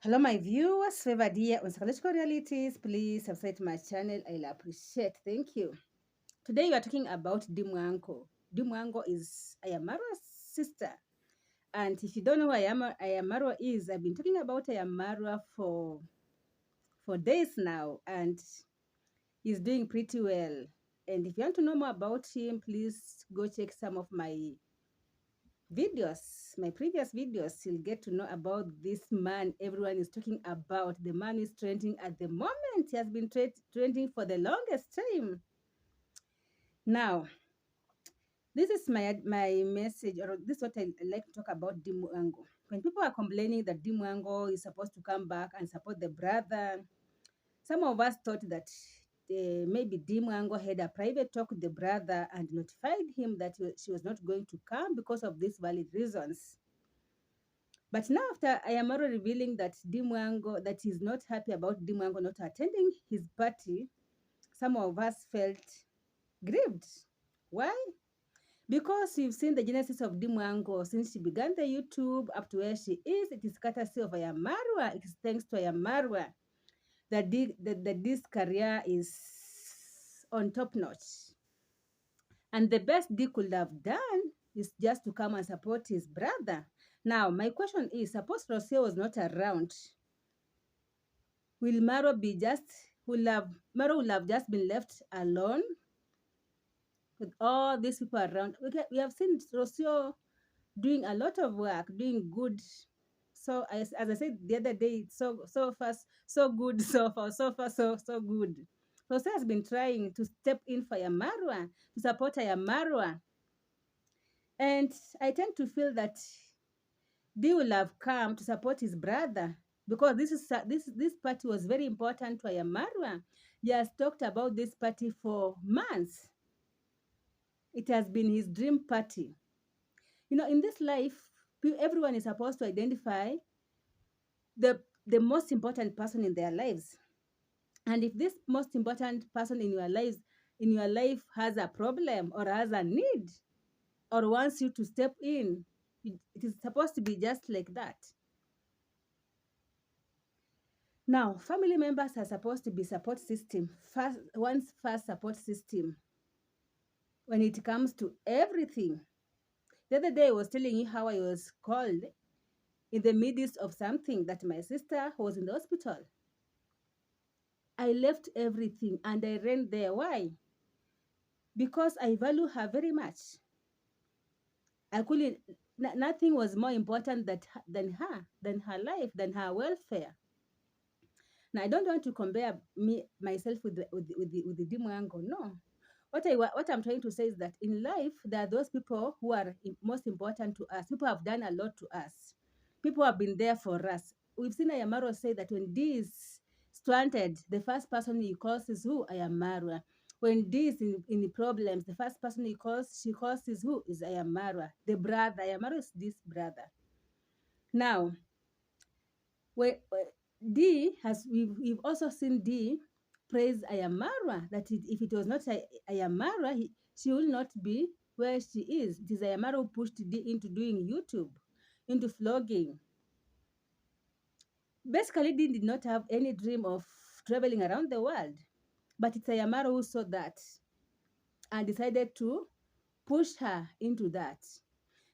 Hello, my viewers. Favored here on Psychological Realities. Please subscribe to my channel. I'll appreciate. Thank you. Today we are talking about DeeMwango. DeeMwango is Ayamara's sister. And if you don't know who Ayamara is, I've been talking about Ayamara for days now, and he's doing pretty well. And if you want to know more about him, please go check some of my videos, my previous videos. You'll get to know about this man everyone is talking about. The man is trending at the moment. He has been trending for the longest time. Now, this is my message, or this is what I like to talk about DeeMwango. When people are complaining that DeeMwango is supposed to come back and support the brother, some of us thought that maybe DeeMwango had a private talk with the brother and notified him that she was not going to come because of these valid reasons. But now, after Ayamaro revealing that DeeMwango, that he's not happy about DeeMwango not attending his party, some of us felt grieved. Why? Because we've seen the genesis of DeeMwango since she began the YouTube up to where she is. It is courtesy of Marwa. It is thanks to Marwa that this career is on top notch. And the best Dee could have done is just to come and support his brother. Now, my question is, suppose Rocio was not around, will Maro be just, Maro will have just been left alone with all these people around? We have seen Rocio doing a lot of work, doing good. So as I said the other day, so fast, so good, so far, so good. Rocio has been trying to step in for Marwa, to support Marwa. And I tend to feel that Dee will have come to support his brother, because this party was very important to Marwa. He has talked about this party for months. It has been his dream party. You know, in this life, everyone is supposed to identify the most important person in their lives. And if this most important person in your life has a problem or has a need or wants you to step in, it is supposed to be just like that. Now, family members are supposed to be support system, first support system when it comes to everything. The other day I was telling you how I was called in the midst of something that my sister was in the hospital. I left everything and I ran there. Why? Because I value her very much. I couldn't, nothing was more important than her life, than her welfare. Now, I don't want to compare myself with the DeeMwango. No. What I'm trying to say is that in life, there are those people who are most important to us. People have done a lot to us. People have been there for us. We've seen Ayamaro say that when Dee is stranded, the first person he calls is who? Ayamara. When Dee is in the problems, the first person she calls is who? Is Ayamara. The brother. Ayamaro is this brother. Now, we've also seen Dee praise Ayamara, that if it was not Ayamara, she will not be where she is. It is Ayamara who pushed Dee into doing YouTube, into vlogging. Basically, Dee did not have any dream of traveling around the world, but it's Ayamara who saw that and decided to push her into that.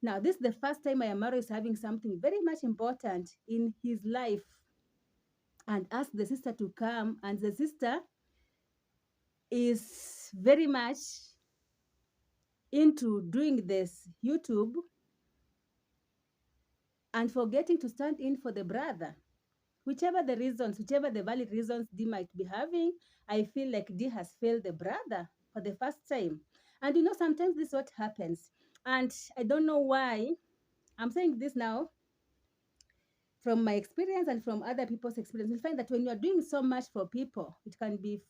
Now, this is the first time Ayamara is having something very much important in his life, and ask the sister to come, and the sister is very much into doing this YouTube and forgetting to stand in for the brother. Whichever the valid reasons Dee might be having, I feel like Dee has failed the brother for the first time. And you know, sometimes this is what happens. And I don't know why I'm saying this now. From my experience and from other people's experience, we find that when you are doing so much for people, it can be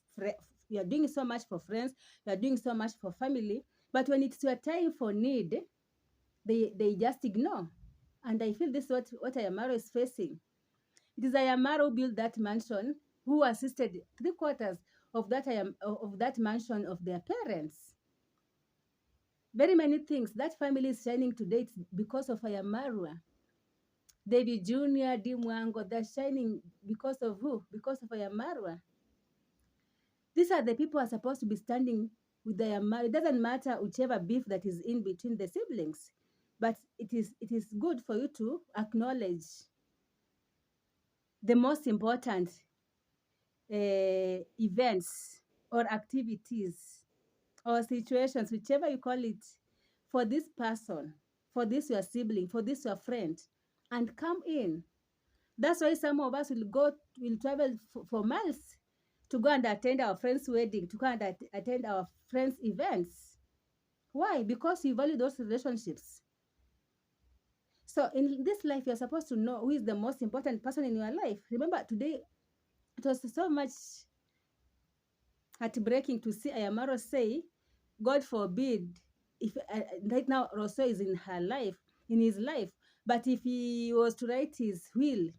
you are doing so much for friends, you are doing so much for family, but when it's your time for need, they just ignore. And I feel this is what Ayamaro is facing. It is Ayamaro who built that mansion, who assisted 3/4 of that mansion of their parents. Very many things. That family is shining today, it's because of Ayamaro. David Jr., DeeMwango, they're shining because of who? Because of MARWA. These are the people who are supposed to be standing with MARWA. It doesn't matter whichever beef that is in between the siblings, but it is good for you to acknowledge the most important events or activities or situations, whichever you call it, for this person, for this your sibling, for this your friend, and come in. That's why some of us will travel for miles to go and attend our friend's wedding, to go and attend our friends' events. Why? Because you value those relationships. So in this life, you're supposed to know who is the most important person in your life. Remember, today, it was so much heartbreaking to see Ayamaro say, God forbid, if right now Rousseau is in his life, but if he was to write his will,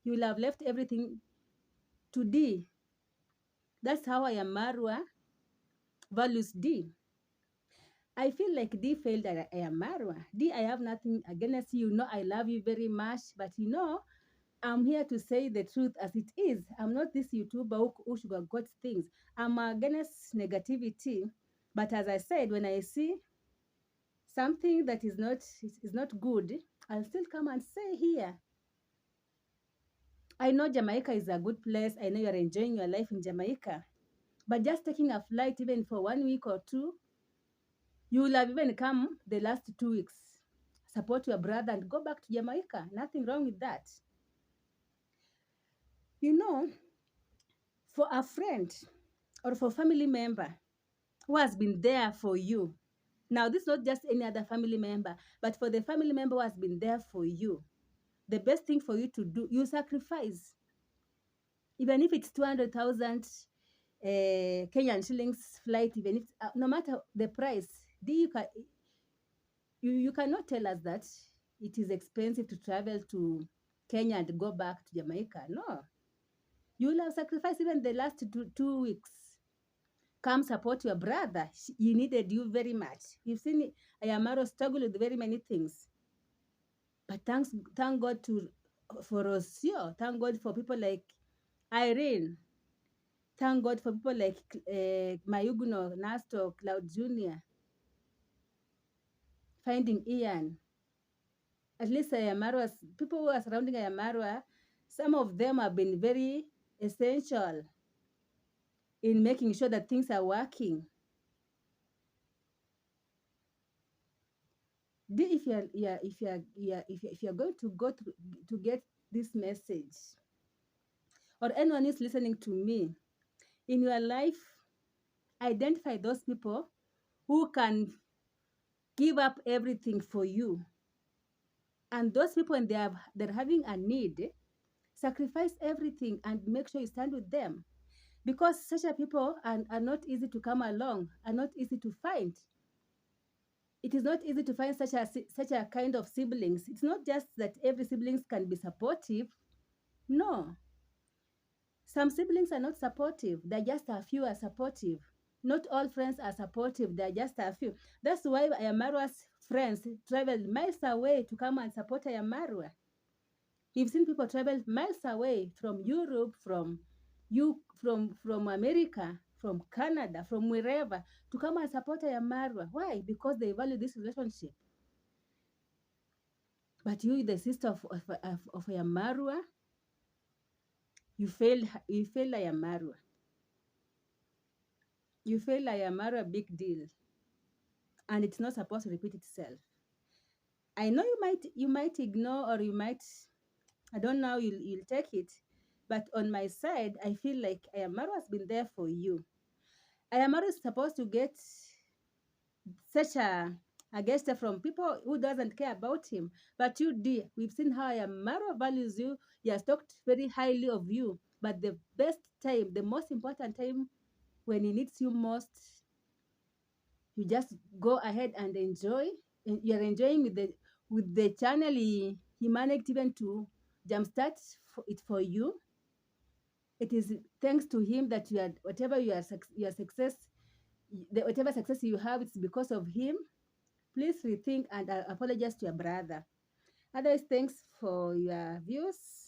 he will have left everything to Dee. That's how Marwa values Dee. I feel like Dee failed at Marwa. Dee, I have nothing against you. I love you very much, but I'm here to say the truth as it is. I'm not this YouTuber who sugarcoats things. I'm against negativity. But as I said, when I see something that is not good, I'll still come and say here. I know Jamaica is a good place. I know you're enjoying your life in Jamaica. But just taking a flight even for 1 week or two, you will have even come the last 2 weeks. Support your brother and go back to Jamaica. Nothing wrong with that. For a friend or for a family member who has been there for you. Now, this is not just any other family member, but for the family member who has been there for you, the best thing for you to do, you sacrifice. Even if it's 200,000 Kenyan shillings flight, even if no matter the price, you cannot tell us that it is expensive to travel to Kenya and go back to Jamaica. No. You will have sacrificed even the last 2 weeks. Come support your brother. He needed you very much. You've seen Ayamaro struggle with very many things. But thank God for Rocio. Thank God for people like Irene. Thank God for people like Mayuguno, Nasto, Cloud Jr. Finding Ian. At least people who are surrounding Ayamarwa, some of them have been very essential in making sure that things are working. If you're going to go to get this message, or anyone is listening to me, in your life, identify those people who can give up everything for you. And those people, when they're having a need, sacrifice everything and make sure you stand with them. Because such a people are not easy to come along, are not easy to find. It is not easy to find such a kind of siblings. It's not just that every siblings can be supportive. No. Some siblings are not supportive. They're just a few are supportive. Not all friends are supportive. They're just a few. That's why Ayamarwa's friends traveled miles away to come and support Ayamarwa. We've seen people travel miles away from Europe, from America, from Canada, from wherever, to come and support Ayamarwa. Why? Because they value this relationship. But you, the sister of Ayamarwa, you fail Ayamarwa. You fail Ayamarwa, big deal. And it's not supposed to repeat itself. I know you might ignore, or you might, I don't know how you'll take it. But on my side, I feel like Ayamaru has been there for you. Ayamaru is supposed to get such a gesture from people who doesn't care about him. But you, dear, we've seen how Ayamaru values you. He has talked very highly of you. But the best time, the most important time when he needs you most, you just go ahead and enjoy. You're enjoying with the channel he managed even to jumpstart it for you. It is thanks to him that you are whatever your success, whatever success you have, it's because of him. Please rethink and apologize to your brother. Otherwise, thanks for your views.